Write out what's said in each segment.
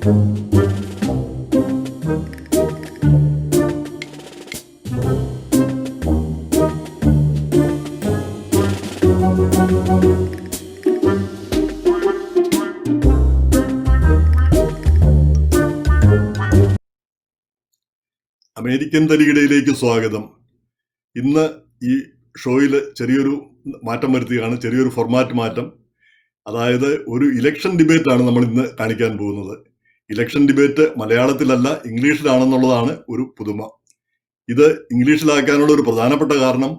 American തരികിടയിലേക്ക് സ്വാഗതം. ഇന്ന് ഈ ഷോയിൽ ചെറിയൊരു മാറ്റം വരുത്തുകയാണ്, ചെറിയൊരു ഫോർമാറ്റ് മാറ്റം. അതായത് ഒരു ഇലക്ഷൻ ഡിബേറ്റ് ആണ് നമ്മൾ ഇന്ന് കാണിക്കാൻ പോകുന്നത്. ഇലക്ഷൻ ഡിബേറ്റ് മലയാളത്തിലല്ല, ഇംഗ്ലീഷിലാണെന്നുള്ളതാണ് ഒരു പുതുമ. ഇത് ഇംഗ്ലീഷിലാക്കാനുള്ള ഒരു പ്രധാനപ്പെട്ട കാരണം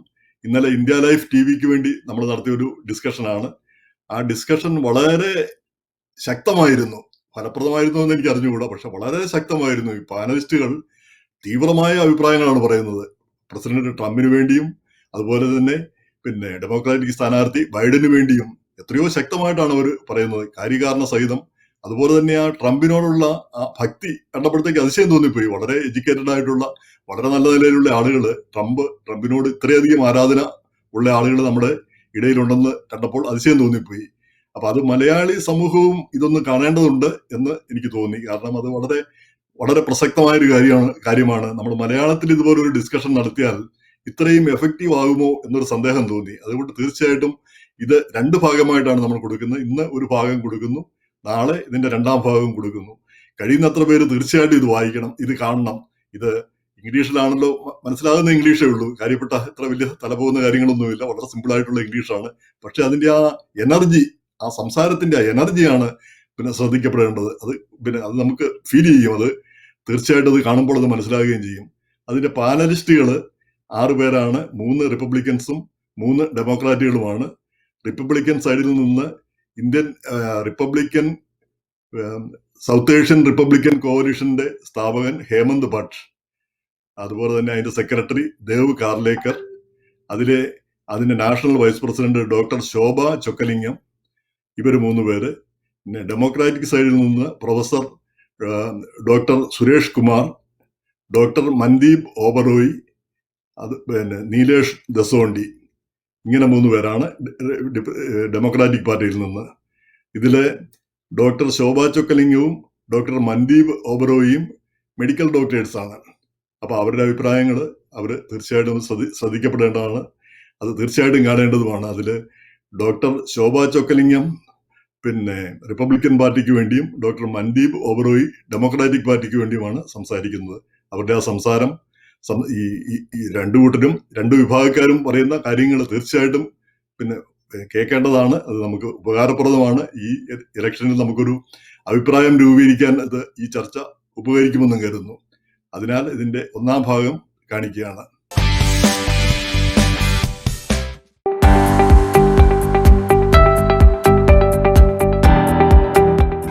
ഇന്നലെ ഇന്ത്യ ലൈഫ് ടിവിക്ക് വേണ്ടി നമ്മൾ നടത്തിയ ഒരു ഡിസ്കഷനാണ്. ആ ഡിസ്കഷൻ വളരെ ശക്തമായിരുന്നു. ഫലപ്രദമായിരുന്നു എന്ന് എനിക്ക് അറിഞ്ഞുകൂടാ, പക്ഷെ വളരെ ശക്തമായിരുന്നു. ഈ പാനലിസ്റ്റുകൾ തീവ്രമായ അഭിപ്രായങ്ങളാണ് പറയുന്നത്. പ്രസിഡന്റ് ട്രംപിന് വേണ്ടിയും അതുപോലെ തന്നെ ഡെമോക്രാറ്റിക് സ്ഥാനാർത്ഥി ബൈഡന് വേണ്ടിയും എത്രയോ ശക്തമായിട്ടാണ് അവർ പറയുന്നത്, കാര്യകാരണ സഹിതം. അതുപോലെ തന്നെ ആ ട്രംപിനോടുള്ള ആ ഭക്തി കണ്ടപ്പോഴത്തേക്ക് അതിശയം തോന്നിപ്പോയി. വളരെ എഡ്യൂക്കേറ്റഡ് ആയിട്ടുള്ള, വളരെ നല്ല നിലയിലുള്ള ആളുകൾ ട്രംപിനോട് ഇത്രയധികം ആരാധന ഉള്ള ആളുകൾ നമ്മുടെ ഇടയിലുണ്ടെന്ന് കണ്ടപ്പോൾ അതിശയം തോന്നിപ്പോയി. അപ്പൊ അത് മലയാളി സമൂഹവും ഇതൊന്ന് കാണേണ്ടതുണ്ട് എന്ന് എനിക്ക് തോന്നി. കാരണം അത് വളരെ വളരെ പ്രസക്തമായൊരു കാര്യമാണ്. നമ്മൾ മലയാളത്തിൽ ഇതുപോലെ ഒരു ഡിസ്കഷൻ നടത്തിയാൽ ഇത്രയും എഫക്റ്റീവ് ആകുമോ എന്നൊരു സന്ദേഹം തോന്നി. അതുകൊണ്ട് തീർച്ചയായിട്ടും ഇത് 2 ഭാഗമായിട്ടാണ് നമ്മൾ കൊടുക്കുന്നത്. ഇന്ന് ഒരു ഭാഗം കൊടുക്കുന്നു, നാളെ ഇതിന്റെ 2ാം ഭാഗം കൊടുക്കുന്നു. കഴിയുന്നത്ര പേര് തീർച്ചയായിട്ടും ഇത് വായിക്കണം, ഇത് കാണണം. ഇത് ഇംഗ്ലീഷിലാണല്ലോ, മനസ്സിലാകുന്ന ഇംഗ്ലീഷേ ഉള്ളൂ. കാര്യപ്പെട്ട ഇത്ര വലിയ തലപോകുന്ന കാര്യങ്ങളൊന്നുമില്ല, വളരെ സിമ്പിൾ ആയിട്ടുള്ള ഇംഗ്ലീഷാണ്. പക്ഷെ അതിന്റെ ആ എനർജി, ആ സംസാരത്തിന്റെ ആ എനർജിയാണ് ശ്രദ്ധിക്കപ്പെടേണ്ടത്. അത് നമുക്ക് ഫീൽ ചെയ്യും. അത് തീർച്ചയായിട്ടും അത് കാണുമ്പോൾ അത് മനസ്സിലാകുകയും ചെയ്യും. അതിന്റെ പാനലിസ്റ്റുകൾ 6 പേരാണ്. 3 റിപ്പബ്ലിക്കൻസും 3 ഡെമോക്രാറ്റുകളുമാണ്. റിപ്പബ്ലിക്കൻ സൈഡിൽ നിന്ന് Indian Republican South Asian Republican കോalitionന്റെ സ്ഥാപകൻ ഹേമന്ത് ഭട്ട്, അതുപോലെ തന്നെ അതിന്റെ സെക്രട്ടറി ദേവ് കാർലേക്കർ, അതിന്റെ national vice president doctor Shobha Chockalingam, ഇവർ 3 പേര്. പിന്നെ ഡെമോക്രാറ്റിക് സൈഡിൽ നിന്ന് professor doctor Suresh Kumar, doctor Mandeep Oberoi, Nilesh Dasondi, ഇങ്ങനെ 3 പേരാണ് ഡെമോക്രാറ്റിക് പാർട്ടിയിൽ നിന്ന്. ഇതില് ഡോക്ടർ ശോഭ ചൊക്കലിംഗവും ഡോക്ടർ മൻദീപ് ഓബറോയും മെഡിക്കൽ ഡോക്ടേഴ്സാണ്. അപ്പൊ അവരുടെ അഭിപ്രായങ്ങൾ അവർ തീർച്ചയായിട്ടും ശ്രദ്ധിക്കപ്പെടേണ്ടതാണ്. അത് തീർച്ചയായിട്ടും കാണേണ്ടതുമാണ്. അതില് ഡോക്ടർ ശോഭ ചൊക്കലിംഗം റിപ്പബ്ലിക്കൻ പാർട്ടിക്ക് വേണ്ടിയും ഡോക്ടർ മൻദീപ് ഓബറോയ് ഡെമോക്രാറ്റിക് പാർട്ടിക്ക് വേണ്ടിയുമാണ് സംസാരിക്കുന്നത്. അവരുടെ ആ സംസാരം ഈ 2 കൂട്ടരും 2 വിഭാഗക്കാരും പറയുന്ന കാര്യങ്ങൾ തീർച്ചയായിട്ടും കേൾക്കേണ്ടതാണ്. അത് നമുക്ക് ഉപകാരപ്രദമാണ്. ഈ ഇലക്ഷനിൽ നമുക്കൊരു അഭിപ്രായം രൂപീകരിക്കാൻ ഈ ചർച്ച ഉപകരിക്കുമെന്നും കരുതുന്നു. അതിനാൽ ഇതിന്റെ 1ാം ഭാഗം കാണിക്കുകയാണ്.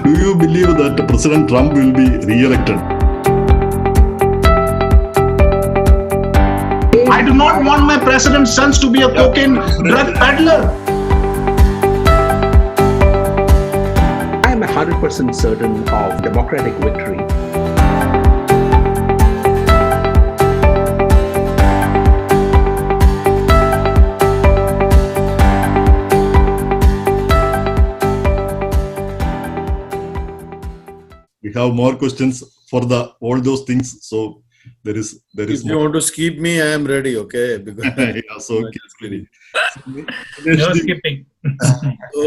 Do you believe that President Trump will be re-elected? I do not want my president's sons to be a cocaine drug peddler. I am 100% certain of democratic victory. We have more questions for all those things. So there is. If you want to skip me, I am ready. Okay, because yeah, so No skipping. so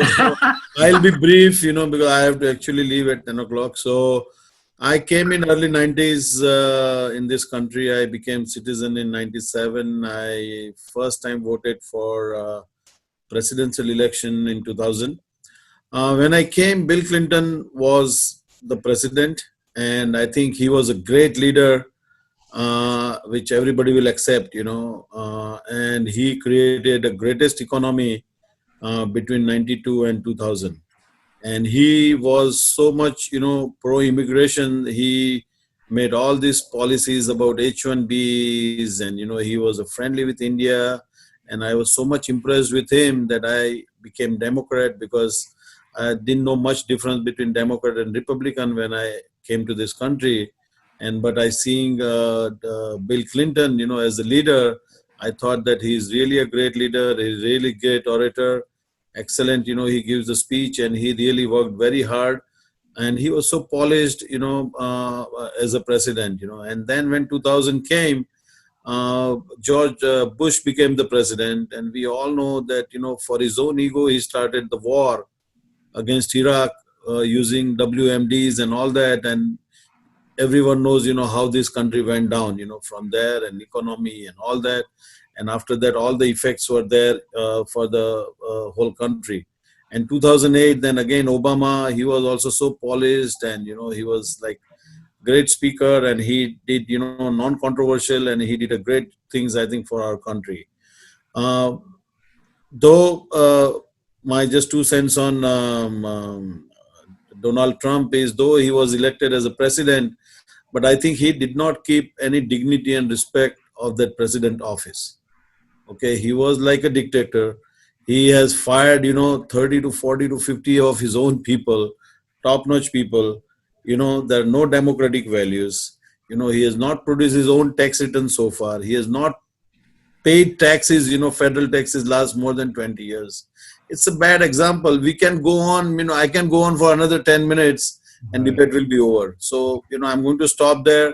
I'll be brief, because I have to actually leave at 10 o'clock. So I came in early 90s in this country. I became citizen in 97. I first time voted for presidential election in 2000. When I came, Bill Clinton was the president, and I think he was a great leader, which everybody will accept, and he created the greatest economy between 92 and 2000. And he was so much, pro-immigration. He made all these policies about H-1Bs, and, he was friendly with India. And I was so much impressed with him that I became Democrat, because I didn't know much difference between Democrat and Republican when I came to this country. But I seeing Bill Clinton, as a leader, I thought that he's really a great leader. He's really great orator, excellent. He gives a speech, and he really worked very hard and he was so polished, as a president, and then when 2000 came, George Bush became the president, and we all know that, for his own ego, he started the war against Iraq, using WMDs and all that, and everyone knows, how this country went down, from there, and economy and all that. And after that, all the effects were there for the whole country. And 2008, then again, Obama, he was also so polished, and, he was like great speaker, and he did, non-controversial, and he did a great things, I think, for our country. Uh, though my just 2 cents on Donald Trump is, though he was elected as a president, but I think he did not keep any dignity and respect of that president office. Okay, he was like a dictator. He has fired, 30 to 40 to 50 of his own people, top-notch people. There are no democratic values. He has not produced his own tax return so far. He has not paid taxes, federal taxes last more than 20 years. It's a bad example. We can go on, I can go on for another 10 minutes and debate will be over. So, I'm going to stop there.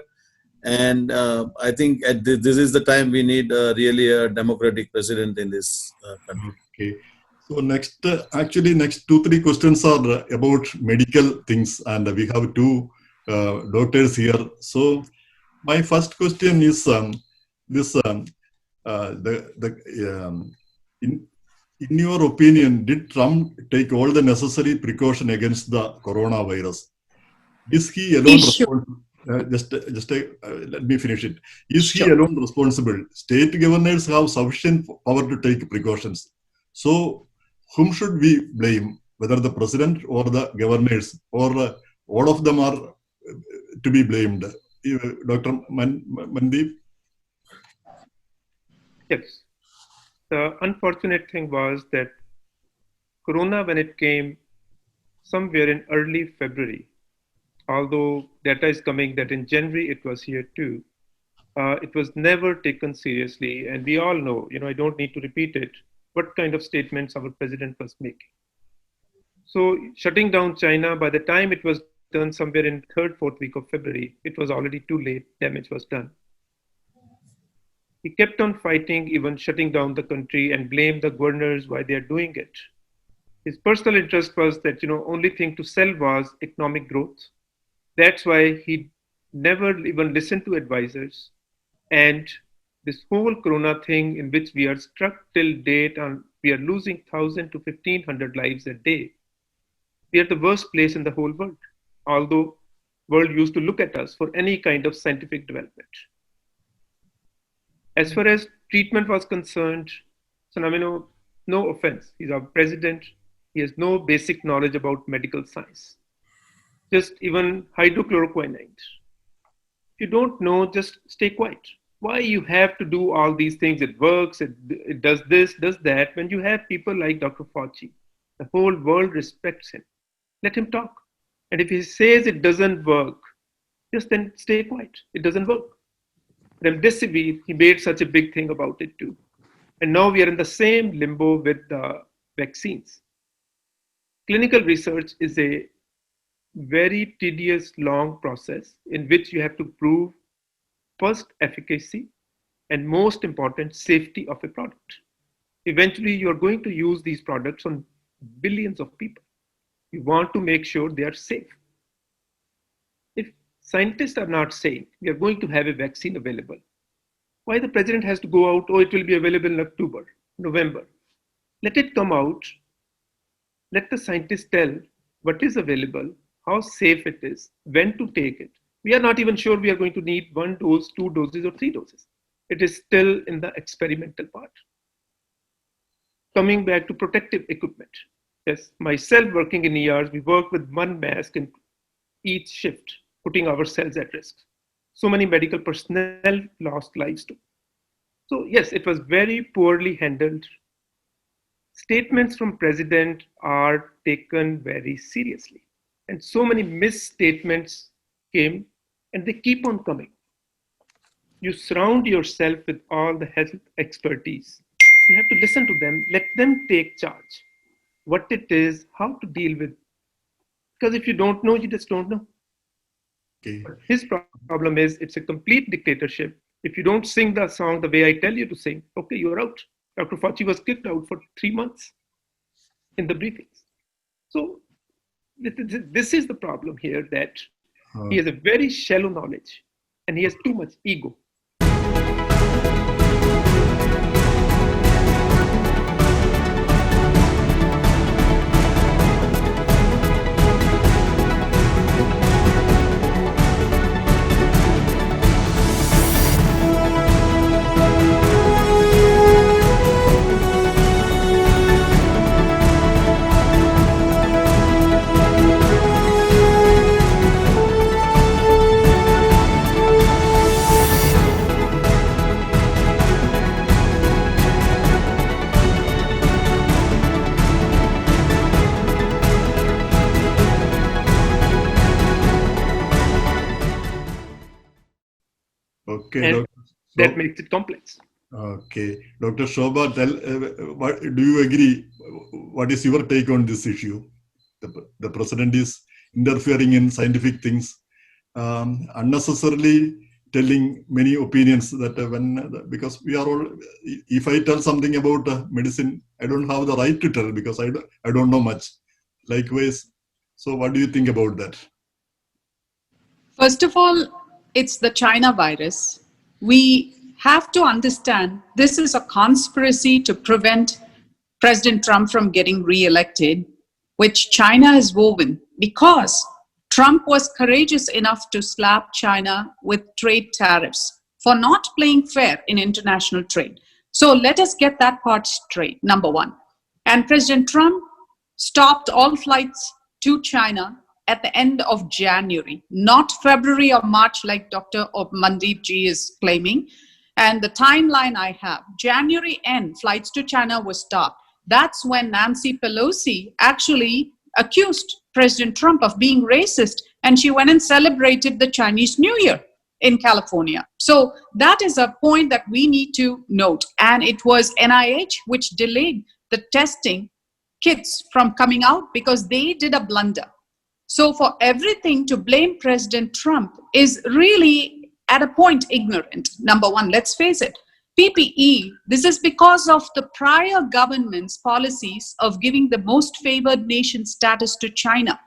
And I think this is the time we need really a democratic president in this country. Okay. So next 2-3 questions are about medical things, and we have two doctors here. So my first question is in your opinion, did Trump take all the necessary precaution against the coronavirus? Is he alone responsible? Let me finish it. Is he alone responsible? State governors have sufficient power to take precautions. So, whom should we blame? Whether the president or the governors, or all of them are to be blamed? Dr. Mandeep? Yes. The unfortunate thing was that Corona, when it came somewhere in early February, although data is coming that in January it was here too, it was never taken seriously. And we all know, I don't need to repeat it, what kind of statements our president was making. So shutting down China, by the time it was done somewhere in 3rd, 4th week of February, it was already too late, damage was done. He kept on fighting, even shutting down the country, and blamed the governors why they are doing it. His personal interest was that, only thing to sell was economic growth. That's why he never even listened to advisors. And this whole Corona thing, in which we are struck till date, and we are losing 1,000 to 1,500 lives a day. We are the worst place in the whole world, although world used to look at us for any kind of scientific development. As far as treatment was concerned, no offense, he's our president. He has no basic knowledge about medical science. Just even hydrochloroquine. If you don't know, just stay quiet. Why you have to do all these things? It works, it does this, does that. When you have people like Dr. Fauci, the whole world respects him. Let him talk. And if he says it doesn't work, just then stay quiet. It doesn't work. Remdesivir, he made such a big thing about it too. And now we are in the same limbo with the vaccines. Clinical research is a very tedious, long process in which you have to prove first efficacy and most important, safety of a product. Eventually, you're going to use these products on billions of people. You want to make sure they are safe. If scientists are not saying we are going to have a vaccine available, why the president has to go out, it will be available in October, November. Let it come out. Let the scientists tell what is available, how safe it is, when to take it. We are not even sure we are going to need 1 dose, 2 doses, or 3 doses. It is still in the experimental part. Coming back to protective equipment. Yes, myself working in ERs, we work with 1 mask in each shift, putting ourselves at risk. So many medical personnel lost lives too. So yes, it was very poorly handled. Statements from president are taken very seriously. And so many misstatements came, and they keep on coming. You surround yourself with all the health expertise. You have to listen to them, let them take charge. What it is, how to deal with Because if you don't know, you just don't know. Okay. His problem is it's a complete dictatorship. If you don't sing the song the way I tell you to sing, okay, you're out. Dr. Fauci was kicked out for 3 months in the briefings. So this is the problem here, that he has a very shallow knowledge and he has too much ego. Okay, And that makes it complex. Okay, Dr. Shobha, what do you agree? What is your take on this issue? The president is interfering in scientific things, unnecessarily telling many opinions that because we are all. If I tell something about medicine, I don't have the right to tell because I don't know much. Likewise, so what do you think about that? First of all, it's the China virus. We have to understand this is a conspiracy to prevent President Trump from getting re-elected, which China has woven because Trump was courageous enough to slap China with trade tariffs for not playing fair in international trade. So let us get that part straight, number one. And President Trump stopped all flights to China at the end of January, not February or March like Dr. Mandeep ji is claiming. And the timeline I have, January end, flights to China were stopped. That's when Nancy Pelosi actually accused President Trump of being racist, and she went and celebrated the Chinese New Year in California. So that is a point that we need to note. And it was NIH which delayed the testing kits from coming out because they did a blunder. So for everything to blame President Trump is really at a point ignorant. Number one, let's face it, PPE, this is because of the prior government's policies of giving the most favored nation status to China.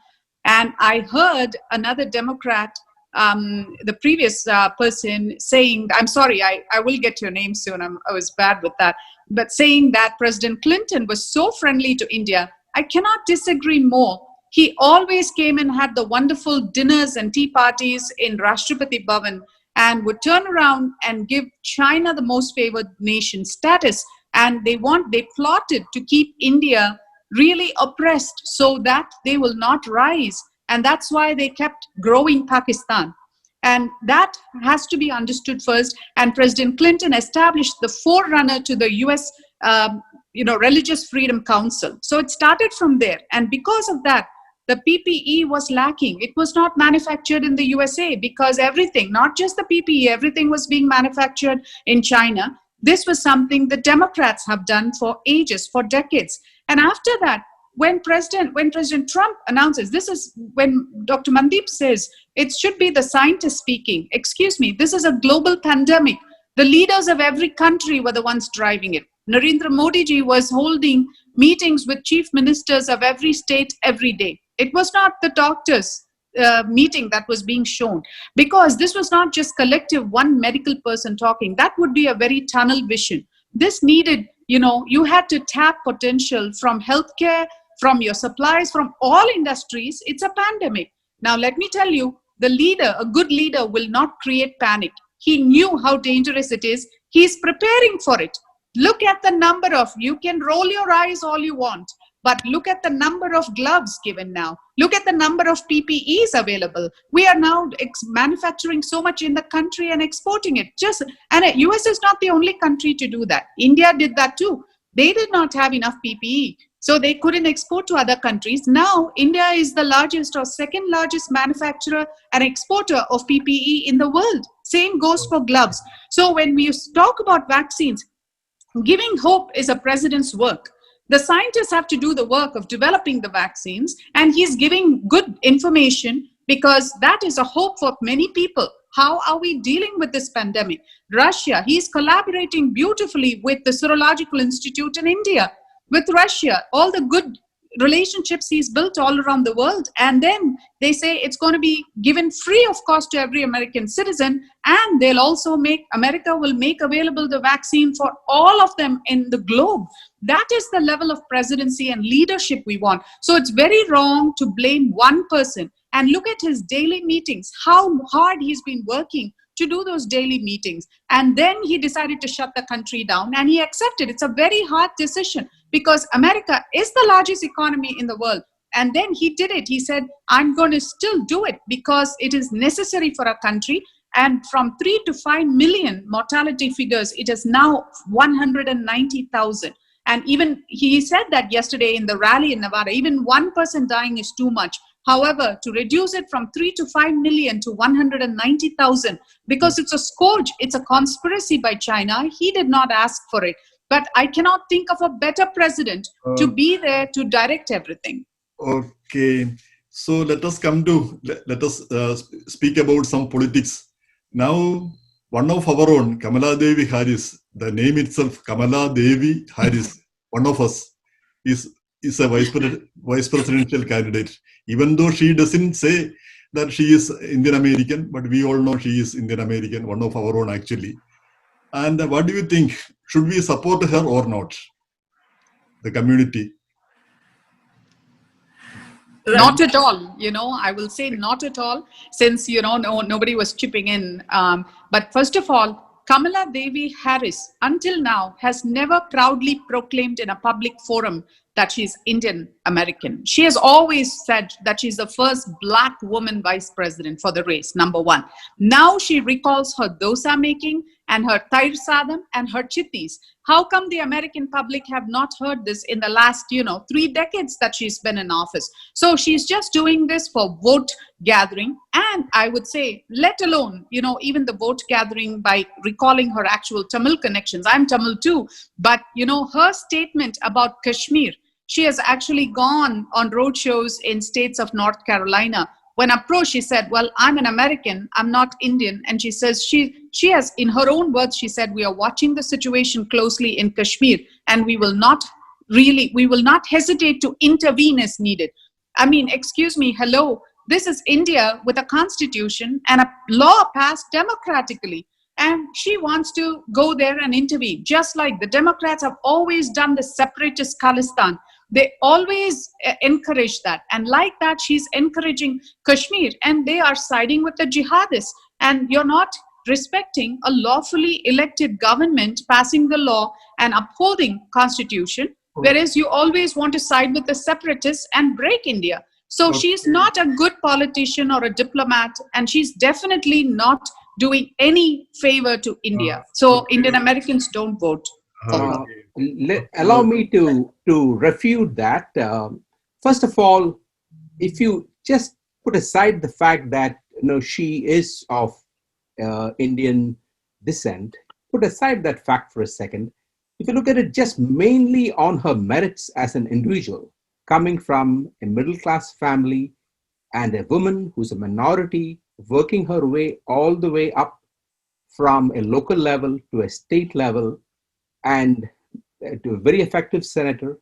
And I heard another Democrat, the previous person saying, I'm sorry, I will get your name soon, I was bad with that, but saying that President Clinton was so friendly to India. I cannot disagree more. He always came and had the wonderful dinners and tea parties in Rashtrapati Bhavan and would turn around and give China the most favored nation status. And they plotted to keep India really oppressed so that they will not rise. And that's why they kept growing Pakistan. And that has to be understood first. And President Clinton established the forerunner to the US Religious Freedom Council. So it started from there. And because of that, the PPE was lacking. It was not manufactured in the USA because everything, not just the PPE, everything was being manufactured in China. This was something the Democrats have done for ages, for decades. And after that, when President Trump announces, this is when Dr. Mandeep says, it should be the scientist speaking. Excuse me, this is a global pandemic. The leaders of every country were the ones driving it. Narendra Modi ji was holding meetings with chief ministers of every state every day. It was not the doctors' meeting that was being shown because this was not just collective one medical person talking. That would be a very tunnel vision. This needed, you had to tap potential from healthcare, from your supplies, from all industries. It's a pandemic. Now, let me tell you, the leader, a good leader, will not create panic. He knew how dangerous it is. He's preparing for it. Look at the number of, you can roll your eyes all you want, but look at the number of gloves given now. Look at the number of PPEs available. We are now manufacturing so much in the country and exporting it. And US is not the only country to do that. India did that too. They did not have enough PPE, so they couldn't export to other countries. Now, India is the largest or second largest manufacturer and exporter of PPE in the world. Same goes for gloves. So when we talk about vaccines, giving hope is a president's work. The scientists have to do the work of developing the vaccines, and he's giving good information because that is a hope for many people. How are we dealing with this pandemic? Russia, he's collaborating beautifully with the Serological Institute in India, with Russia, all the good relationships he's built all around the world. And then they say it's going to be given free of cost to every American citizen, and America will make available the vaccine for all of them in the globe. That is the level of presidency and leadership we want. So it's very wrong to blame one person. And look at his daily meetings, how hard he's been working to do those daily meetings. And then he decided to shut the country down, and he accepted. It's a very hard decision because America is the largest economy in the world. And then he did it. He said, I'm going to still do it because it is necessary for our country. And from 3 to 5 million mortality figures, it is now 190,000. And even he said that yesterday in the rally in Nevada, even one person dying is too much. However, to reduce it from 3 to 5 million to 190,000, because it's a scourge, it's a conspiracy by China. He did not ask for it. But I cannot think of a better president to be there to direct everything. Okay. So let us speak about some politics. Now, one of our own, Kamala Devi Harris, the name itself, Kamala Devi Harris, one of us, is a vice presidential candidate. Even though she doesn't say that she is Indian American, but we all know she is Indian American, one of our own actually. And what do you think? Should we support her or not? The community. Not at all. I will say not at all, since, nobody was chipping in. But first of all, Kamala Devi Harris, until now, has never proudly proclaimed in a public forum that she's Indian American. She has always said that she's the first Black woman vice president for the race, number one. Now she recalls her dosa making and her tair sadam and her chittis. How come the American public have not heard this in the last, 3 decades that she's been in office? So she's just doing this for vote gathering. And I would say, let alone, even the vote gathering by recalling her actual Tamil connections. I'm Tamil too. But, her statement about Kashmir, she has actually gone on road shows in states of North Carolina. When approached, she said, well, I'm an American, I'm not Indian. And she says she has, in her own words, she said, we are watching the situation closely in Kashmir, and we will not hesitate to intervene as needed. I mean, excuse me, hello, this is India with a constitution and a law passed democratically. And she wants to go there and intervene, just like the Democrats have always done the separatist Khalistan. They always encourage that. And like that, she's encouraging Kashmir, and they are siding with the jihadists. And you're not respecting a lawfully elected government passing the law and upholding constitution, whereas you always want to side with the separatists and break India. So she's not a good politician or a diplomat, and she's definitely not doing any favor to India. So Indian Americans don't vote for her. Allow me to refute that. First of all, if you just put aside the fact that she is of Indian descent, put aside that fact for a second. If you look at it just mainly on her merits as an individual, coming from a middle-class family and a woman who's a minority, working her way all the way up from a local level to a state level, and to a very effective senator,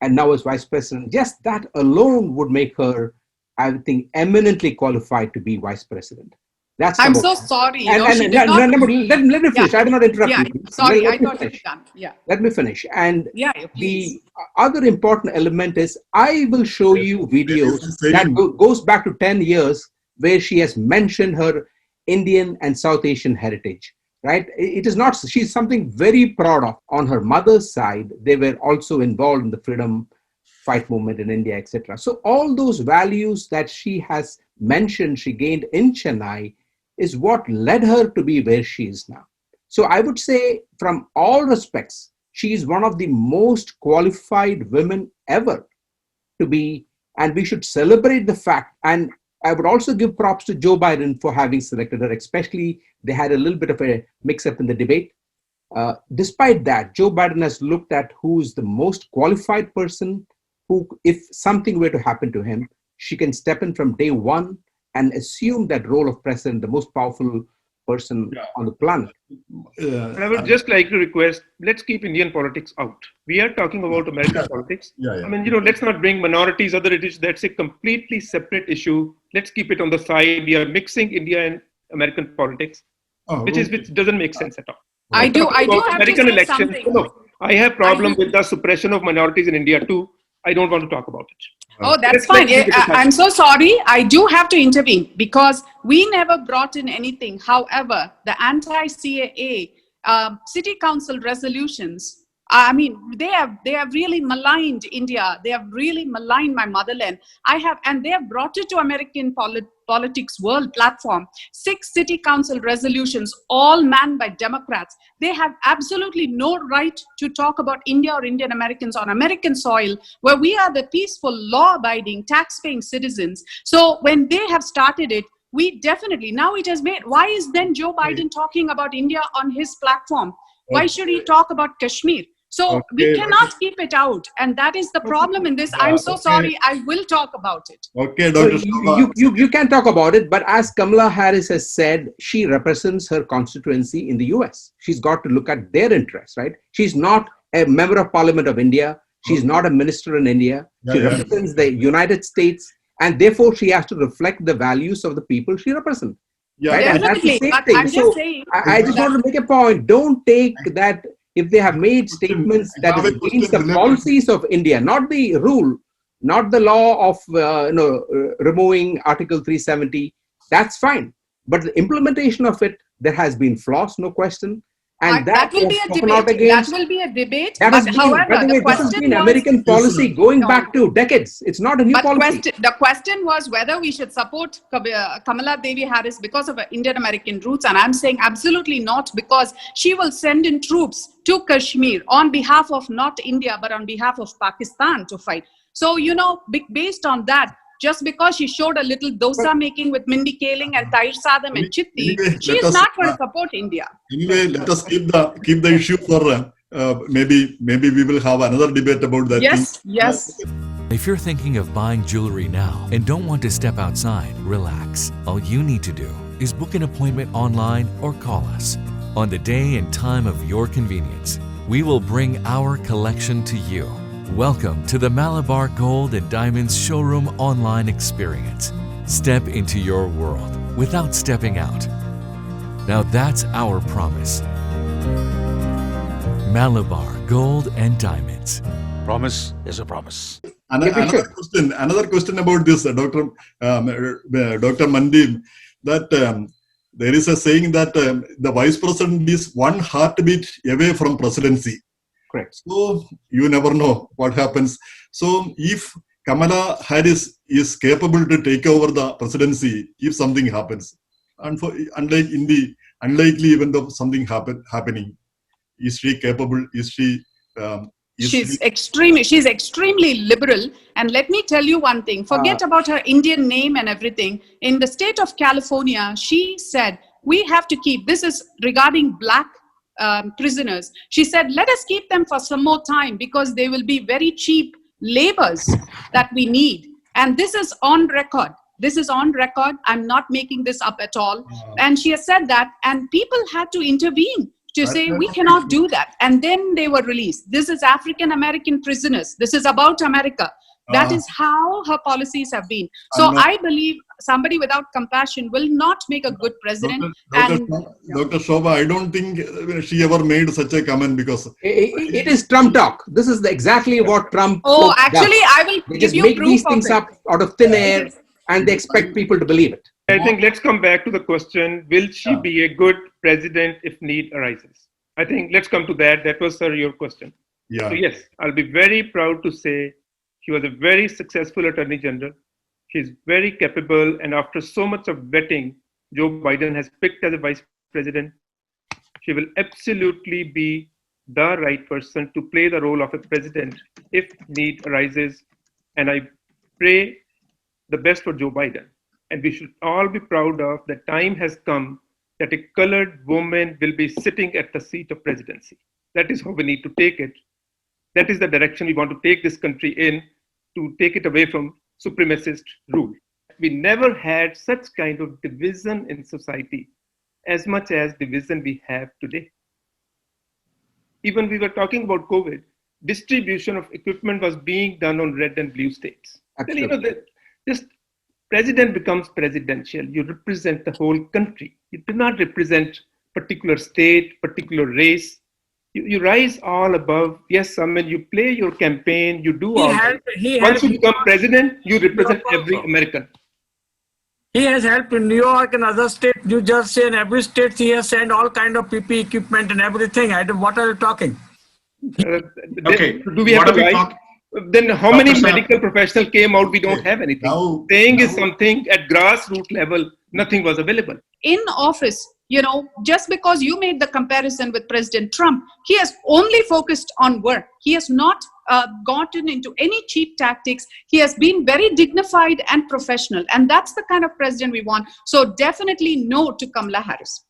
and now as vice president, just that alone would make her, I think, eminently qualified to be vice president. I'm so sorry. Let me finish. I will not interrupt you. Sorry, I thought you were done. Yeah. Let me finish. And please. The other important element is I will show you videos that goes back to 10 years where she has mentioned her Indian and South Asian heritage. Right? It is not, she's something very proud of. On her mother's side, they were also involved in the freedom fight movement in India, etc. So all those values that she has mentioned she gained in Chennai is what led her to be where she is now. So I would say from all respects, she is one of the most qualified women ever to be, and we should celebrate the fact. And I would also give props to Joe Biden for having selected her, especially they had a little bit of a mix-up in the debate. Despite that, Joe Biden has looked at who is the most qualified person who, if something were to happen to him, she can step in from day one and assume that role of president, the most powerful person on the planet. And I would just like to request, let's keep Indian politics out. We are talking about American politics. Yeah. I mean, let's not bring minorities, other issues. That's a completely separate issue. Let's keep it on the side. We are mixing India and American politics, which doesn't make sense at all. I do have American to say elections. something. No, I have problem with the suppression of minorities in India too. I don't want to talk about it. Oh, that's Let's fine. keep it aside. I'm so sorry. I do have to intervene because we never brought in anything. However, the anti-CAA city council resolutions, I mean, they have really maligned India. They have really maligned my motherland. And they have brought it to American politics world platform. 6 city council resolutions, all manned by Democrats. They have absolutely no right to talk about India or Indian Americans on American soil, where we are the peaceful, law-abiding, tax-paying citizens. So when they have started it, we definitely, now it has made, why is then Joe Biden talking about India on his platform? Why should he talk about Kashmir? So we cannot keep it out. And that is the problem in this. I'm so sorry. I will talk about it. Okay, So Dr. you can talk about it, but as Kamala Harris has said, she represents her constituency in the US. She's got to look at their interests, right? She's not a member of Parliament of India. She's not a minister in India. She represents the United States, and therefore she has to reflect the values of the people she represents. Yeah, Right? And that's the Definitely. same But thing. I'm So just saying. I just want to make a point. Don't take that if they have made statements that is against the policies of India, not the rule, not the law of removing Article 370. That's fine, but the implementation of it, there has been flaws, no question, and That will was be a spoken out debate. against. That will be a debate. That has But been, however, by the way, the this has question been was, American policy going back to decades. It's not a new but policy. the question was whether we should support Kamala Devi Harris because of her Indian American roots. And I'm saying absolutely not, because she will send in troops to Kashmir on behalf of not India, but on behalf of Pakistan to fight. So, based on that, just because she showed a little dosa making with Mindy Kaling and Tahir Sadam and Chitti, Anyway, she let is us- not going to support India. Anyway, let us keep the issue for maybe we will have another debate about that. Yes, yes. If you're thinking of buying jewelry now and don't want to step outside, relax. All you need to do is book an appointment online or call us. On the day and time of your convenience, we will bring our collection to you. Welcome to the Malabar Gold and Diamonds Showroom online experience. Step into your world without stepping out. Now that's our promise. Malabar Gold and Diamonds. Promise is a promise. Another question about this, Dr. Mandeep, that there is a saying that the vice president is one heartbeat away from presidency. Correct. So you never know what happens. So if Kamala Harris is capable to take over the presidency, if something happens, unlike in the unlikely event of something happening, is she capable? Is she? She's extremely liberal. And let me tell you one thing, forget about her Indian name and everything. In the state of California, she said, we have to keep, this is regarding black prisoners. She said, let us keep them for some more time because they will be very cheap labors that we need. And this is on record. This is on record. I'm not making this up at all. And she has said that, and people had to intervene to say, we cannot do that. And then they were released. This is African-American prisoners. This is about America. That is how her policies have been. So I believe somebody without compassion will not make a good president. Dr. Shobha, I don't think she ever made such a comment because it is Trump talk. This is exactly what Trump. Oh, actually, I will they give just you make proof these of things it. up out of thin air, and they expect people to believe it. I think let's come back to the question, will she be a good president if need arises? I think let's come to that. That was, sir, your question. Yeah. So yes, I'll be very proud to say she was a very successful Attorney General. She's very capable, and after so much of vetting, Joe Biden has picked as a vice president. She will absolutely be the right person to play the role of a president if need arises. And I pray the best for Joe Biden. And we should all be proud of the time has come that a colored woman will be sitting at the seat of presidency. That is how we need to take it. That is the direction we want to take this country in, to take it away from supremacist rule. We never had such kind of division in society as much as division we have today. Even we were talking about COVID, distribution of equipment was being done on red and blue states. Absolutely. This president becomes presidential. You represent the whole country. You do not represent particular state, particular race. You rise all above. Yes, I mean, you play your campaign, you do all that. Once you become president, you represent every American. He has helped in New York and other states, New Jersey and every state. He has sent all kind of PP equipment and everything. What are you talking? Okay. Do we have What to are we lie? talk- Then how many Dr. Saab. medical professionals came out? We don't have anything. Saying is something at grassroots level, nothing was available. In office, just because you made the comparison with President Trump, he has only focused on work. He has not gotten into any cheap tactics. He has been very dignified and professional. And that's the kind of president we want. So definitely no to Kamala Harris.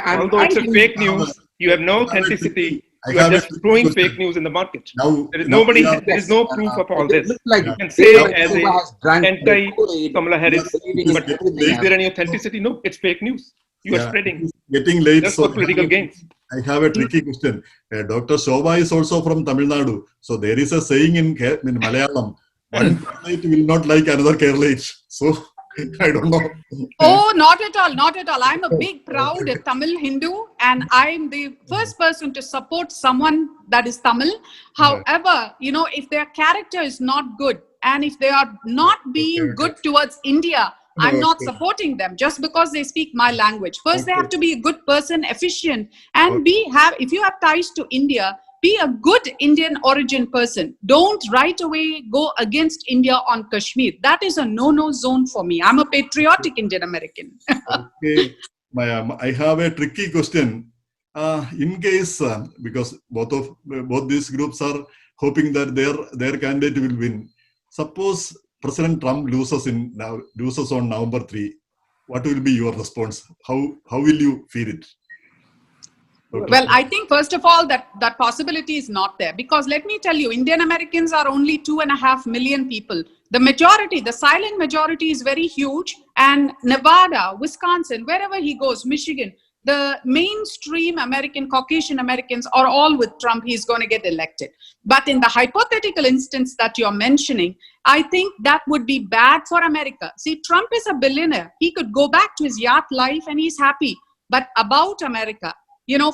Although it's a fake news, you have no authenticity. You are just throwing fake news in the market. There is there is no proof of all this. Like You can say as a anti-Kamala Harris, but is there any authenticity? No, it's fake news. You are spreading Getting late, just so for political gains. I have a tricky question. Dr. Shobha is also from Tamil Nadu. So there is a saying in Malayalam, one Keralite will not like another Keralite. So I don't know. Oh, not at all. Not at all. I'm a big, proud Tamil Hindu, and I'm the first person to support someone that is Tamil. However, if their character is not good, and if they are not being good towards India, I'm not supporting them just because they speak my language. First, they have to be a good person, efficient, and if you have ties to India, be a good Indian origin person. Don't right away go against India on Kashmir. That is a no-no zone for me. I'm a patriotic Indian American. Okay, I have a tricky question. In case, because both these groups are hoping that their candidate will win. Suppose President Trump loses on November 3. What will be your response? How will you feel it? Well, I think first of all that possibility is not there, because let me tell you, Indian Americans are only 2.5 million people. The majority, the silent majority is very huge, and Nevada, Wisconsin, wherever he goes, Michigan, the mainstream American, Caucasian Americans are all with Trump. He's going to get elected. But in the hypothetical instance that you're mentioning, I think that would be bad for America. See, Trump is a billionaire. He could go back to his yacht life and he's happy. But about America,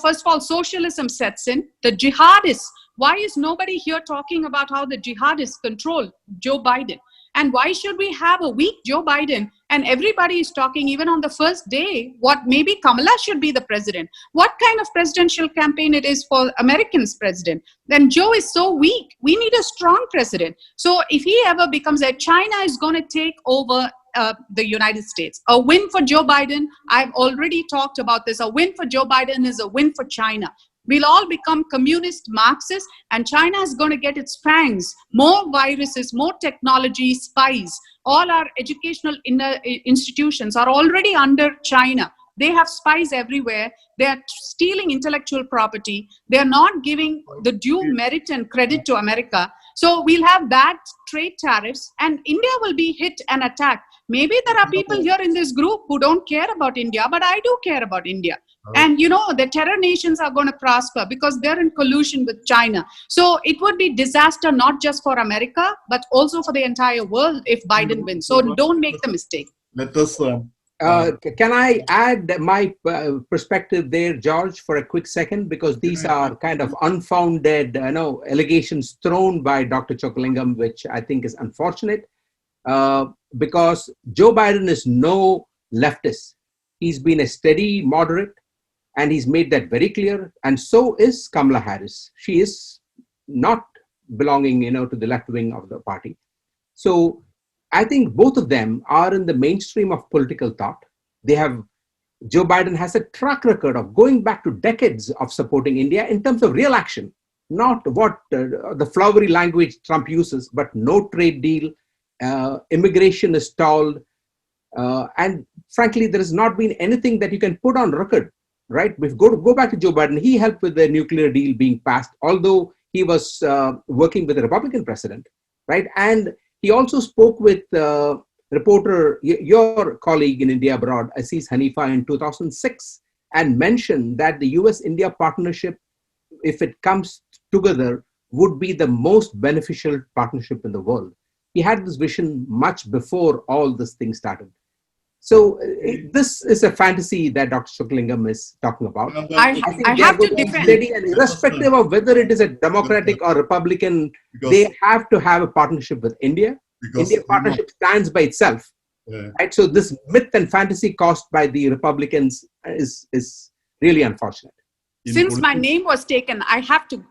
first of all, socialism sets in. The jihadists, why is nobody here talking about how the jihadists control Joe Biden? And why should we have a weak Joe Biden? And everybody is talking, even on the first day, what maybe Kamala should be the president. What kind of presidential campaign it is for Americans president? Then Joe is so weak. We need a strong president. So if he ever becomes China is going to take over the United States. A win for Joe Biden, I've already talked about this. A win for Joe Biden is a win for China. We'll all become communist Marxists, and China is going to get its fangs. More viruses, more technology, spies. All our educational institutions are already under China. They have spies everywhere. They are stealing intellectual property. They are not giving the due merit and credit to America. So we'll have bad trade tariffs, and India will be hit and attacked. Maybe there are people here in this group who don't care about India, but I do care about India. And the terror nations are going to prosper because they're in collusion with China. So it would be disaster not just for America, but also for the entire world if Biden wins. So don't make the mistake. Let us. Can I add my perspective there, George, for a quick second? Because these are kind of unfounded allegations thrown by Dr. Chokalingam, which I think is unfortunate. Because Joe Biden is no leftist. He's been a steady moderate, and he's made that very clear. And so is Kamala Harris. She is not belonging, to the left wing of the party. So I think both of them are in the mainstream of political thought. Joe Biden has a track record of going back to decades of supporting India in terms of real action, not what the flowery language Trump uses, but no trade deal. Immigration is stalled. And frankly, there has not been anything that you can put on record, right? If go back to Joe Biden, he helped with the nuclear deal being passed, although he was working with a Republican president, right? And he also spoke with reporter, your colleague in India abroad, Aziz Hanifa, in 2006, and mentioned that the US-India partnership, if it comes together, would be the most beneficial partnership in the world. He had this vision much before all this thing started. So this is a fantasy that Dr. Shuklingam is talking about. I have to defend. Steady, and irrespective of whether it is a Democratic or Republican, they have to have a partnership with India. India partnership stands by itself. Yeah. Right? So this myth and fantasy caused by the Republicans is really unfortunate. Since my name was taken, I have to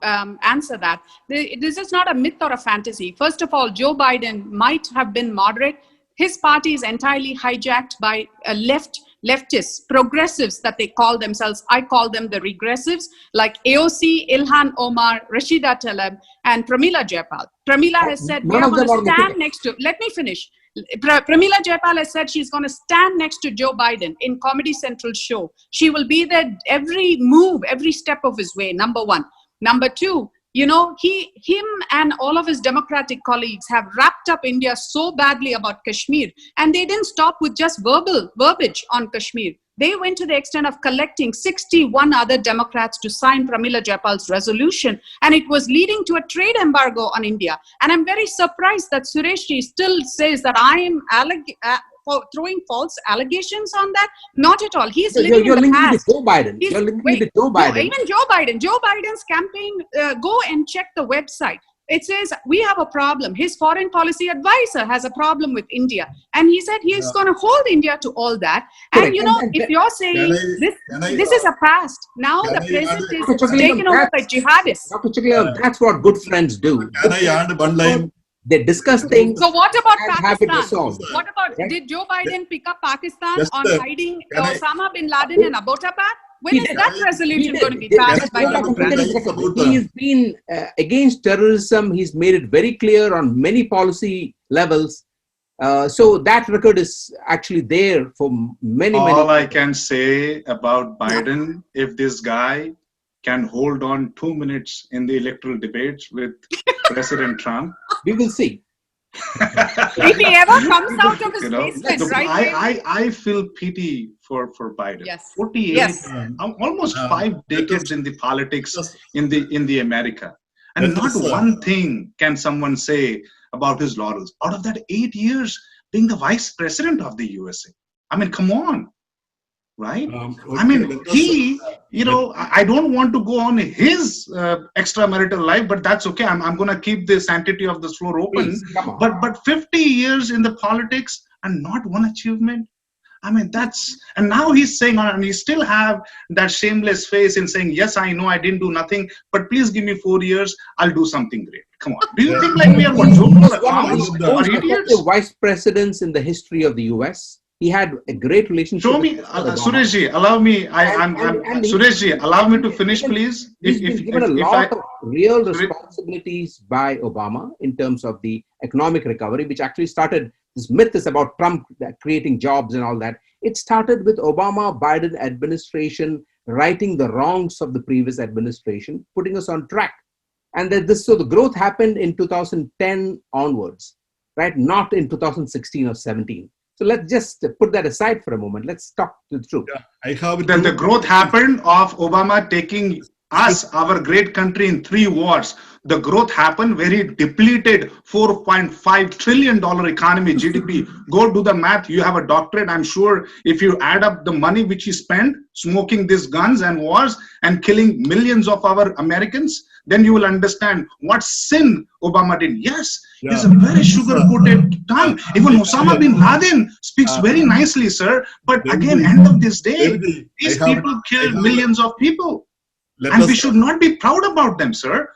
answer that. This is not a myth or a fantasy. First of all, Joe Biden might have been moderate. His party is entirely hijacked by leftists, progressives that they call themselves. I call them the regressives, like AOC, Ilhan Omar, Rashida Tlaib, and Pramila Jayapal. Pramila has said we are going to stand next to, let me finish. Pramila Jayapal has said she's going to stand next to Joe Biden in Comedy Central show. She will be there every move, every step of his way, number one. Number two, you know, him and all of his Democratic colleagues have wrapped up India so badly about Kashmir, and they didn't stop with just verbiage on Kashmir. They went to the extent of collecting 61 other Democrats to sign Pramila Jayapal's resolution, and it was leading to a trade embargo on India. And I'm very surprised that Sureshji still says that I am throwing false allegations on that. Not at all. He's living in the past. Joe Biden. You're linking it to Joe Biden. No, even Joe Biden. Joe Biden's campaign, go and check the website. It says we have a problem. His foreign policy advisor has a problem with India. And he said he's going to hold India to all that. And you know, if you're saying this is a past, now the present is taken over by jihadists. Dr. Chakla, that's what good friends do. Can I add one line? They discuss things. So what about and have it Pakistan? resolved. What about, did Joe Biden pick up Pakistan Just, on hiding can I- Osama bin Laden in Abbottabad? When He is did. that resolution He going to be did. passed Just by go back and Democrats? look at it. He's been against terrorism. He's made it very clear on many policy levels. So that record is actually there for many. All I can say about Biden, if this guy can hold on 2 minutes in the electoral debates with President Trump, We will see. If he ever comes out of his you know, basement, right? I feel pity for Biden. Yes. 48, Yes. almost 5 decades in the politics Just- in the America, and Let not us, one thing can someone say about his laurels. Out of that 8 years being the vice president of the USA, I mean, come on, right? I mean, he, you know, I don't want to go on his extramarital life, but that's okay. I'm going to keep the sanctity of this floor open. Please, come on. But 50 years in the politics and not one achievement. I mean, that's, and now he's saying, and he still have that shameless face in saying, yes, I know I didn't do nothing, but please give me 4 years, I'll do something great. Come on. Do you think like we are what, jokers or One of clowns the or most idiots? effective vice presidents in the history of the US. He had a great relationship. Show me, with Obama. Sureshji, allow me, And he- Sureshji, allow me to finish, please. He's been given a lot of real responsibilities by Obama in terms of the economic recovery, which actually started, this myth is about Trump creating jobs and all that. It started with Obama-Biden administration righting the wrongs of the previous administration, putting us on track. And that so the growth happened in 2010 onwards, right? Not in 2016 or 17. So let's just put that aside for a moment. Let's talk the truth. I have Then the growth happened of Obama taking us, our great country, in 3 wars. The growth happened where he depleted $4.5 trillion economy, GDP. Go do the math. You have a doctorate. I'm sure if you add up the money which he spent smoking these guns and wars and killing millions of our Americans, then you will understand what sin Obama did. Yes, he's a very sugar-coated tongue. Even Osama bin Laden speaks very nicely, sir. But again, end of this day, these people killed millions of people. And we should not be proud about them, sir.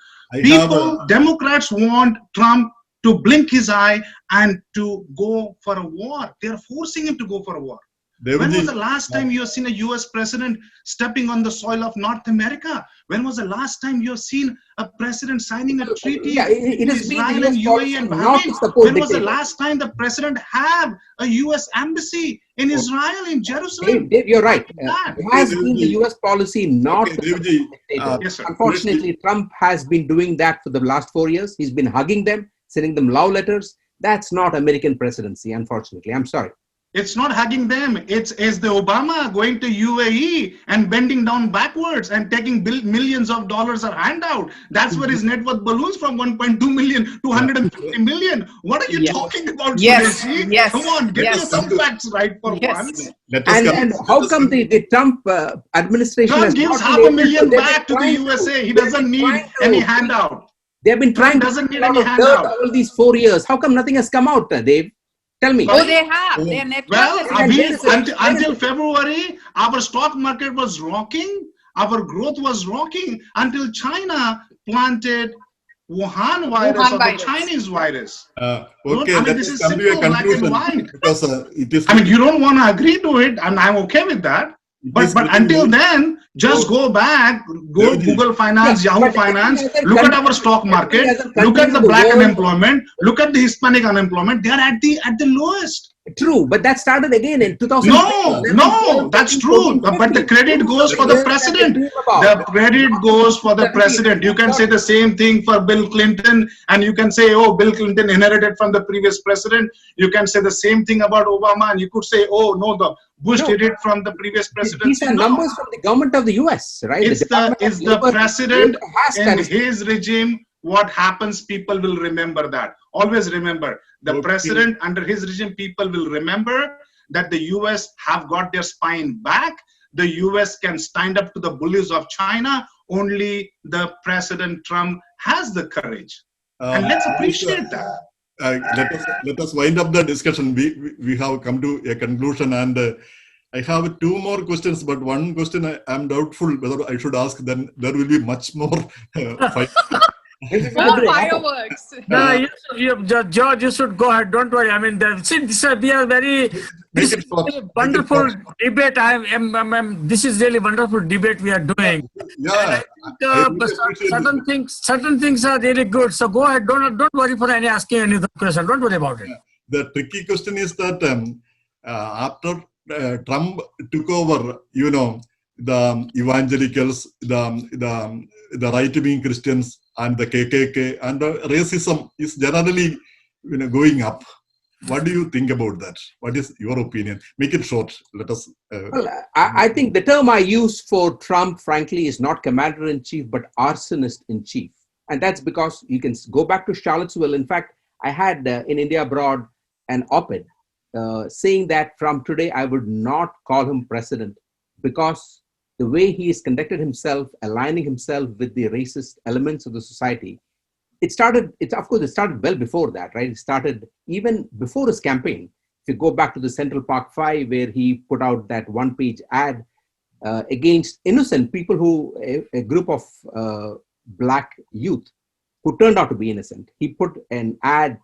Democrats want Trump to blink his eye and to go for a war. They are forcing him to go for a war. When was the last time you have seen a US president stepping on the soil of North America? When was the last time you have seen a president signing a treaty it with has been Israel the and US UAE and policy not to Bahrain? support When was the dictators. last time the president have a US embassy in Israel, in Jerusalem? Dave, you're right. That. It has been the US policy not to support Devji, dictators. Yes, sir. Unfortunately, Trump has been doing that for the last 4 years. He's been hugging them, sending them love letters. That's not American presidency, unfortunately. I'm sorry. It's not hugging them. It's the Obama going to UAE and bending down backwards and taking millions of dollars a handout. That's where his net worth balloons from 1.2 million to 150 million. What are you talking about, Yes, Suresh? yes, Come on, get yes. your some facts right for Yes. once. And how come the Trump administration Trump has gives not been able $500,000 they've back to been the trying USA. He they've doesn't been need trying to- any handout. They've been trying Trump to doesn't need get a lot any of dirt handout. all these 4 years. How come nothing has come out, Dave? Tell me. Oh, they have. Their net Well, worth is Abhi, increasing. until February, our stock market was rocking. Our growth was rocking until China planted Wuhan virus Wuhan or the virus. Chinese virus. Okay, I mean, let this us is come to a simple, black and conclusion white. because it is. I mean, you don't want to agree to it, and I'm okay with that. But until then, just go back, go Devji. Google Finance, Yeah, Yahoo but Finance, every other look at country- our stock market, every other look country at in the the black world- unemployment, look at the Hispanic unemployment. They are at the lowest. True, but that started again in 2000. No, that's true. But the credit goes for the president. The credit goes for the president. You can say the same thing for Bill Clinton, and you can say, oh, Bill Clinton inherited from the previous president. You can say the same thing about Obama, and you could say, oh, no, the Bush did it from the previous president. These are numbers from the government of the US, right? It's Department of the Labor- president Labor has in statistics. his regime. What happens, people will remember that. Always remember, the Okay. president under his regime, people will remember that the US have got their spine back. The US can stand up to the bullies of China. Only the President Trump has the courage. And let's appreciate that. Let us wind up the discussion. We have come to a conclusion, and I have two more questions. But one question I am doubtful whether I should ask. Then there will be much more fight. More fireworks. No, George, you should go ahead. Don't worry. I mean, we are very. This is a wonderful debate. This is really wonderful debate we are doing. Yeah, Certain things are really good. So go ahead. Don't worry for asking any other question. Don't worry about it. the tricky question is that after Trump took over, the evangelicals, the right-wing Christians, and the KKK, and the racism is generally going up. What do you think about that? What is your opinion? Make it short. Let us. Well, I think the term I use for Trump, frankly, is not commander-in-chief, but arsonist-in-chief. And that's because you can go back to Charlottesville. In fact, I had in India Abroad an op-ed saying that from today, I would not call him president because the way he has conducted himself, aligning himself with the racist elements of the society, it started well before that, right? It started even before his campaign. If you go back to the Central Park 5, where he put out that one-page ad against innocent people a group of black youth who turned out to be innocent. He put an ad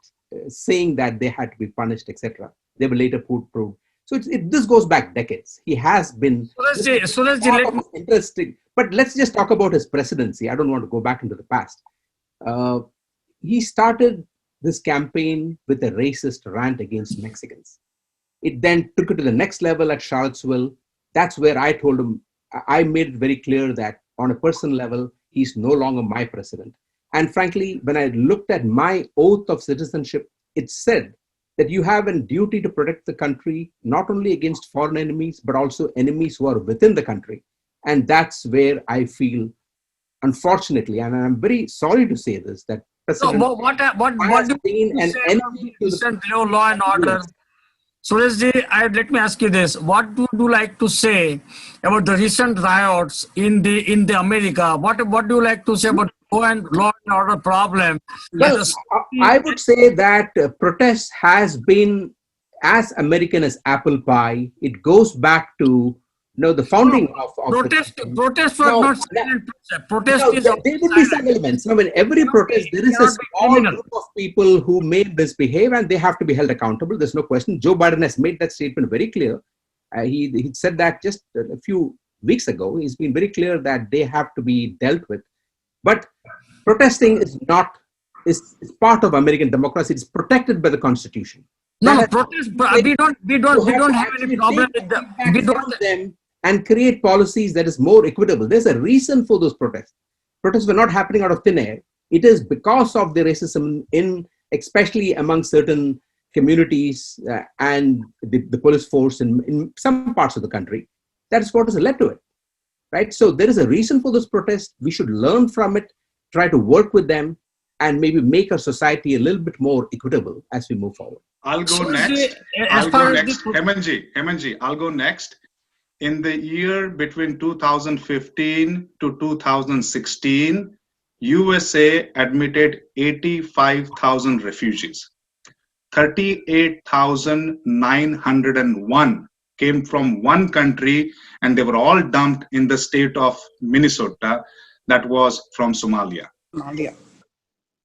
saying that they had to be punished, etc. They were later proved. So this goes back decades. He has been interesting. But let's just talk about his presidency. I don't want to go back into the past. He started this campaign with a racist rant against Mexicans. It then took it to the next level at Charlottesville. That's where I told him, I made it very clear that on a personal level, he's no longer my president. And frankly, when I looked at my oath of citizenship, it said that you have a duty to protect the country, not only against foreign enemies, but also enemies who are within the country. And that's where I feel, unfortunately, and I'm very sorry to say this, that President what has do been you an say enemy about to recent law and order? Sureshji, let me ask you this: what would you like to say about the recent riots in the America? What do you like to say about law and order problem? Well, I would say that protest has been as American as apple pie. It goes back to the founding of protest was not silent protest. There would be some elements. In every protest, there is a small group of people who may misbehave and they have to be held accountable. There's no question. Joe Biden has made that statement very clear. He said that just a few weeks ago. He's been very clear that they have to be dealt with. But protesting is not, is part of American democracy. It's protected by the Constitution. No, protest. We don't have any problem with them. We don't. Them and create policies that is more equitable. There's a reason for those protests. Protests were not happening out of thin air. It is because of the racism especially among certain communities and the police force in some parts of the country. That is what has led to it, right? So there is a reason for this protest. We should learn from it, try to work with them, and maybe make our society a little bit more equitable as we move forward. I'll go next. Hemanji, I'll go next. In the year between 2015 to 2016, USA admitted 85,000 refugees. 38,901 came from one country, and they were all dumped in the state of Minnesota, that was from Somalia.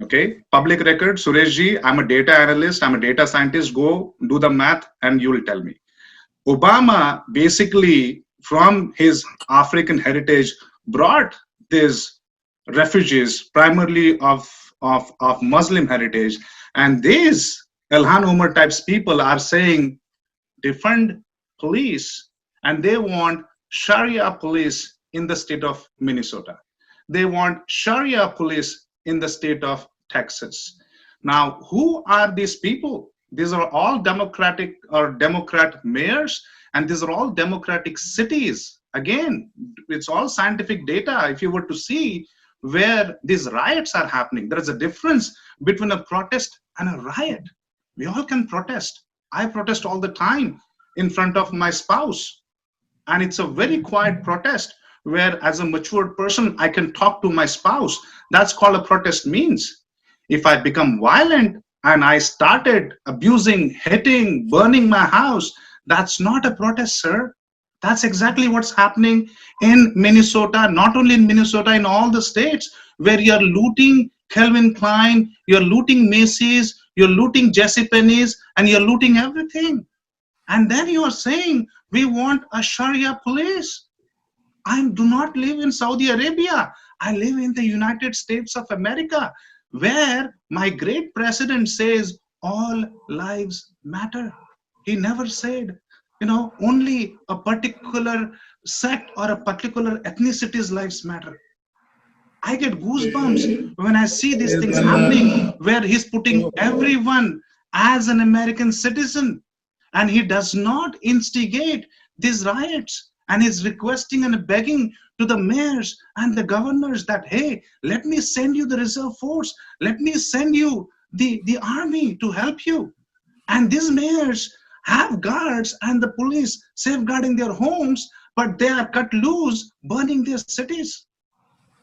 Okay, public record, Sureshji, I'm a data analyst, I'm a data scientist, go do the math and you will tell me. Obama basically, from his African heritage, brought these refugees primarily of Muslim heritage, and these Ilhan Omar types people are saying defund police, and they want Sharia police in the state of Minnesota. They want Sharia police in the state of Texas. Now, who are these people? These are all Democratic or Democrat mayors, and these are all Democratic cities. Again, it's all scientific data. If you were to see where these riots are happening, there is a difference between a protest and a riot. We all can protest. I protest all the time in front of my spouse. And it's a very quiet protest where, as a matured person, I can talk to my spouse. That's called a protest means. If I become violent and I started abusing, hitting, burning my house, that's not a protest, sir. That's exactly what's happening in Minnesota, not only in Minnesota, in all the states, where you're looting Calvin Klein, you're looting Macy's, you're looting JCPenney's, and you're looting everything. And then you are saying, we want a Sharia police. I do not live in Saudi Arabia. I live in the United States of America, where my great president says all lives matter. He never said, only a particular sect or a particular ethnicity's lives matter. I get goosebumps when I see these things happening, where he's putting everyone as an American citizen, and he does not instigate these riots, and he's requesting and begging to the mayors and the governors that, hey, let me send you the reserve force, let me send you the army to help you. And these mayors have guards and the police safeguarding their homes, but they are cut loose, burning their cities.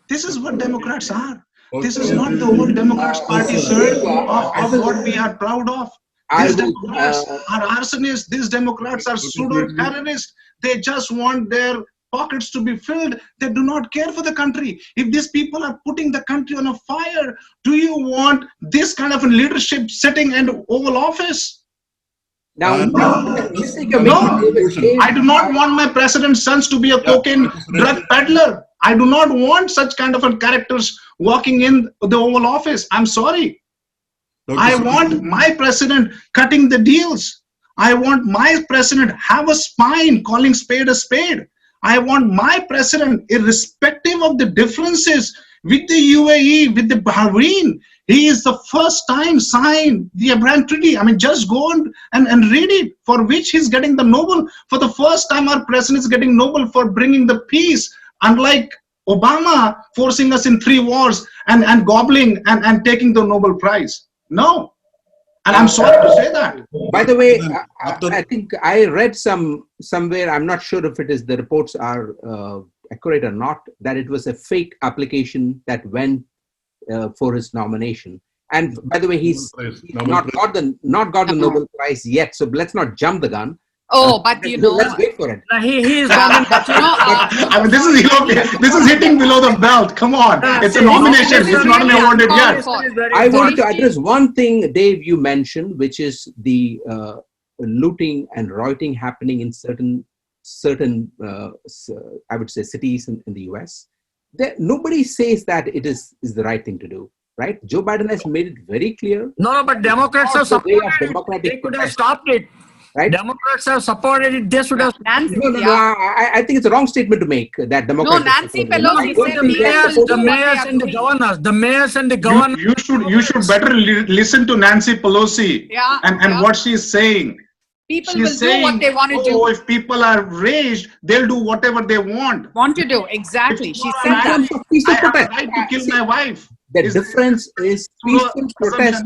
This is what Democrats are. This is not the old Democrats party, sir, of what we are proud of. These Democrats are arsonists. These Democrats are pseudo-terrorists. They just want their pockets to be filled. They do not care for the country. If these people are putting the country on a fire, do you want this kind of a leadership sitting in the Oval Office? Now, I do not want my president's sons to be a cocaine drug peddler. I do not want such kind of characters walking in the Oval Office. I'm sorry. I want my president cutting the deals. I want my president have a spine, calling spade a spade. I want my president, irrespective of the differences with the UAE, with the Bahrain, he is the first time signed the Abraham Treaty. I mean, just go and read it, for which he's getting the Nobel. For the first time, our president is getting Nobel for bringing the peace, unlike Obama forcing us in 3 wars and gobbling and taking the Nobel Prize. No. And I'm sorry to say that. By the way, I think I read somewhere, I'm not sure if the reports are accurate or not, that it was a fake application that went for his nomination. And by the way, he's not got the Nobel Prize yet, so let's not jump the gun. Oh, but let's wait for it. He is going I mean, this is hitting below the belt. Come on, it's a nomination. It's not an awarded yet. I wanted to address one thing, Dave, you mentioned, which is the looting and rioting happening in certain certain, I would say, cities in the US. Nobody says that it is the right thing to do, right? Joe Biden has made it very clear. No, but Democrats have Not the way of supported it. democratic They could have protest, stopped it. right? Democrats have supported it. They should have. Nancy, No, yeah. I think it's a wrong statement to make that Democrats. No, Nancy supported it. Pelosi I don't said think they are people The do supporting it. mayors what they and the agree. governors. The mayors and the governors. You should better listen to Nancy Pelosi Yeah, and yeah. what she's saying. People She's will do saying, what they want to oh, do. if people are raged, they'll do whatever they want. Want to do, exactly. If She tomorrow said I'm that. terms of peaceful I have the protest. right to kill See, my wife. the Is difference is peaceful protest.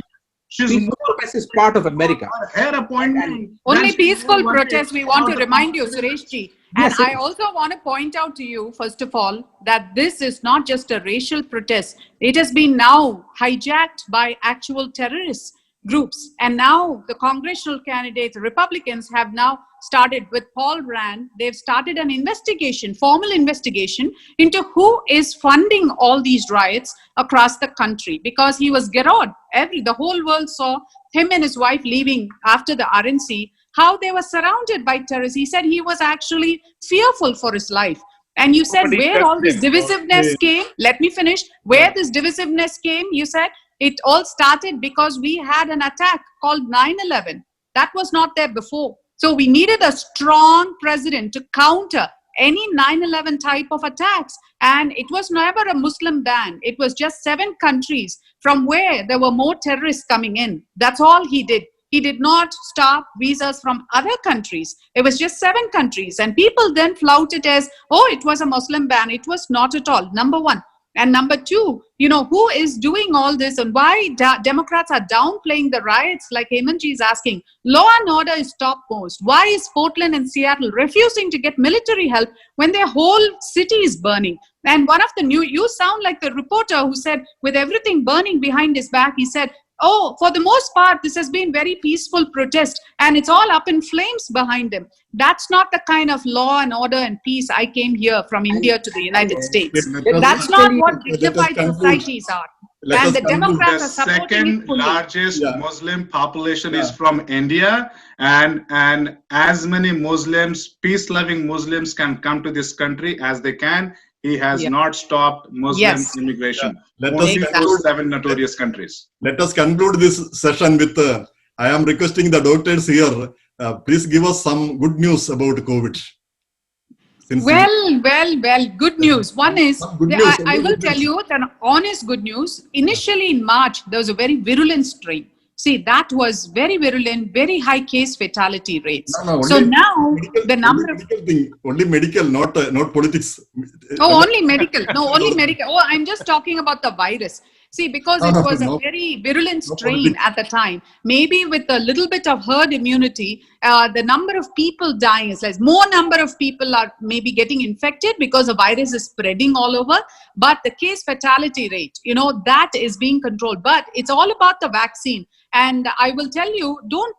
She's Peaceful more protest is part of America. for her appointment. Only than peaceful she worried protest we want to about the remind you, consequences. Suresh ji. And Yes, I also want to point out to you, first of all, that this is not just a racial protest. It has been now hijacked by actual terrorist groups. And now the congressional candidates, Republicans, have now started with Paul Rand. They've started an investigation, formal investigation into who is funding all these riots across the country, because he was garroted. The whole world saw him and his wife leaving after the RNC, how they were surrounded by terrorists. He said he was actually fearful for his life. And you said Nobody where all this trusts him. divisiveness came, let me finish, where this divisiveness came, you said it all started because we had an attack called 9/11. That was not there before. So we needed a strong president to counter any 9/11 type of attacks. And it was never a Muslim ban. It was just 7 countries from where there were more terrorists coming in. That's all he did. He did not stop visas from other countries. It was just 7 countries. And people then flout it as, oh, it was a Muslim ban. It was not at all, number one. And number two, who is doing all this and why Democrats are downplaying the riots like Hemantji is asking. Law and order is topmost. Why is Portland and Seattle refusing to get military help when their whole city is burning? And one of the you sound like the reporter who said, with everything burning behind his back, he said, oh, for the most part, this has been very peaceful protest and it's all up in flames behind them. That's not the kind of law and order and peace I came here from India to the United States. That's not what dignified societies are. And the Democrats The are supporting second it fully. largest Muslim population is from India, and as many Muslims, peace-loving Muslims, can come to this country as they can. He has not stopped Muslim immigration. Let Only us those 7 notorious countries. Let us conclude this session with, I am requesting the doctors here, please give us some good news about COVID. Well, good news. One is, good news, I will tell you that honest good news. Initially in March, there was a very virulent strain. See, that was very virulent, very high case fatality rates. So now the number of only medical, not politics. Oh, only medical. No, only medical. Oh, I'm just talking about the virus. See, because it was a very virulent strain at the time, maybe with a little bit of herd immunity, the number of people dying is less. More number of people are maybe getting infected because the virus is spreading all over. But the case fatality rate, that is being controlled. But it's all about the vaccine. And I will tell you, don't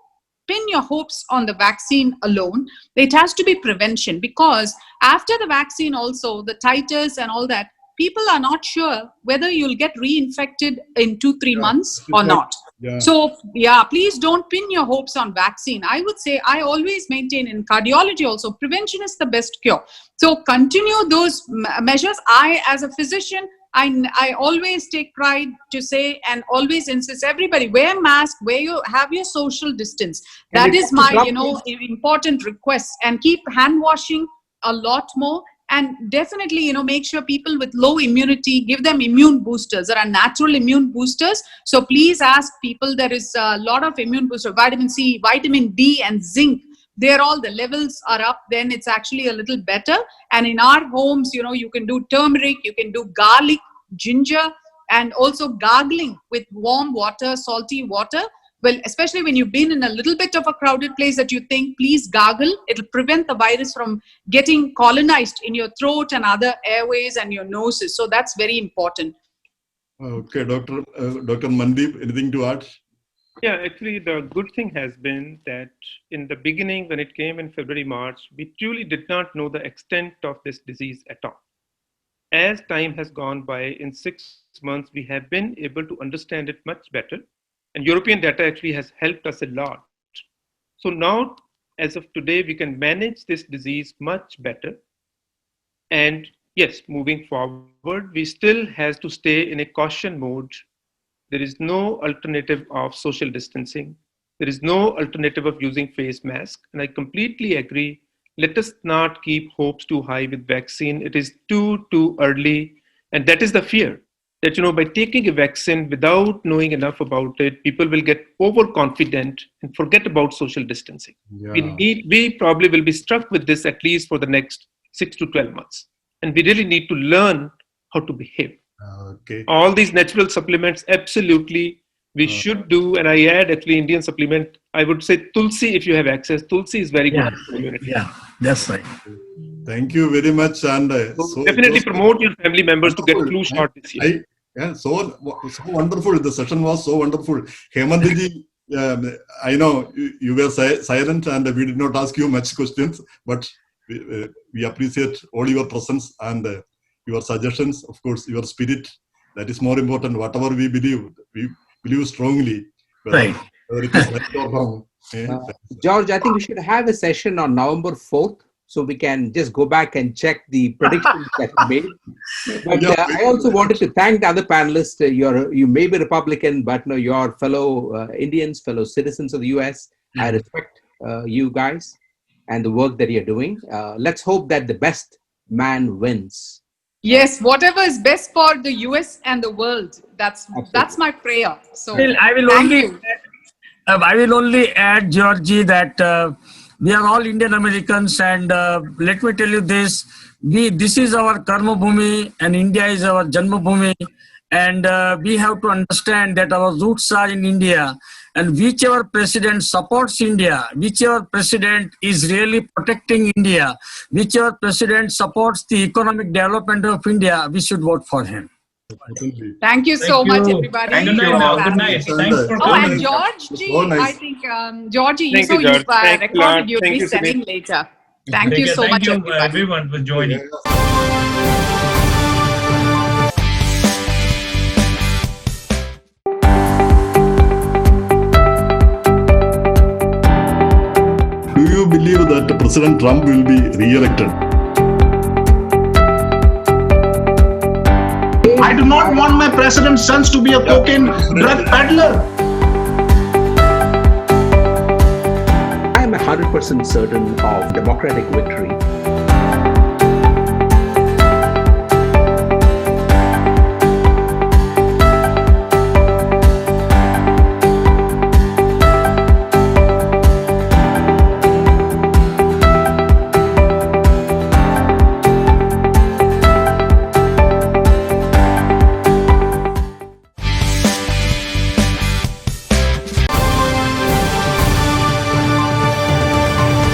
pin your hopes on the vaccine alone. It has to be prevention, because after the vaccine also, the titers and all that, people are not sure whether you'll get reinfected in 2-3 months or not. So please don't pin your hopes on vaccine. I would say, I always maintain in cardiology also, prevention is the best cure. So continue those measures. I, as a physician, I always take pride to say and always insist, everybody wear mask, have your social distance. That is my, important request. And keep hand washing a lot more. And definitely, make sure people with low immunity, give them immune boosters. There are natural immune boosters. So please ask people, there is a lot of immune boosters, vitamin C, vitamin D and zinc. They're all, the levels are up, then it's actually a little better. And in our homes, you can do turmeric, you can do garlic, ginger, and also gargling with warm water, salty water. Well, especially when you've been in a little bit of a crowded place that you think, please gargle. It'll prevent the virus from getting colonized in your throat and other airways and your noses. So that's very important. Okay, Dr. Mandeep, anything to add? Yeah, actually, the good thing has been that in the beginning, when it came in February, March, we truly did not know the extent of this disease at all. As time has gone by, in 6 months, we have been able to understand it much better. And European data actually has helped us a lot. So now as of today, we can manage this disease much better. And yes, moving forward, we still have to stay in a caution mode. There is no alternative of social distancing. There is no alternative of using face mask. And I completely agree. Let us not keep hopes too high with vaccine. It is too early. And that is the fear that, by taking a vaccine without knowing enough about it, people will get overconfident and forget about social distancing. Yeah. We probably will be struck with this at least for the next 6 to 12 months. And we really need to learn how to behave. Okay. All these natural supplements, absolutely, we should do. And I add actually Indian supplement. I would say Tulsi, if you have access. Tulsi is very good for the community. Yeah, that's right. Thank you very much. And So definitely promote your family members to get flu shot this year. So wonderful. The session was so wonderful. Hemantji, I know you were silent and we did not ask you much questions, but we appreciate all your presence and your suggestions. Of course, your spirit. That is more important. Whatever we believe strongly. Right. Whether it is right or wrong. George, I think we should have a session on November 4th, so we can just go back and check the predictions that you made. But I also wanted to thank the other panelists. You may be Republican, but no, you're fellow Indians, fellow citizens of the US. I respect you guys and the work that you're doing. Let's hope that the best man wins. Yes, whatever is best for the US and the world. That's my prayer. So I will only add, Georgie, that we are all Indian Americans, and let me tell you this: this is our Karma Bhumi, and India is our Janma Bhumi, and we have to understand that our roots are in India. And whichever president supports India, whichever president is really protecting India, whichever president supports the economic development of India, we should vote for him. Thank you so much, everybody. Thank you. Good night. Thanks for Oh, coming. and Georgie, So nice. I think, Georgie, Thank you, you George. Thanks a lot. recorded, you'll Thank be you, sending Sudhir. later. Thank you so much, everybody. everyone, for joining. Do you believe that President Trump will be re-elected? I do not want my president's sons to be a cocaine drug peddler. I am 100% certain of democratic victory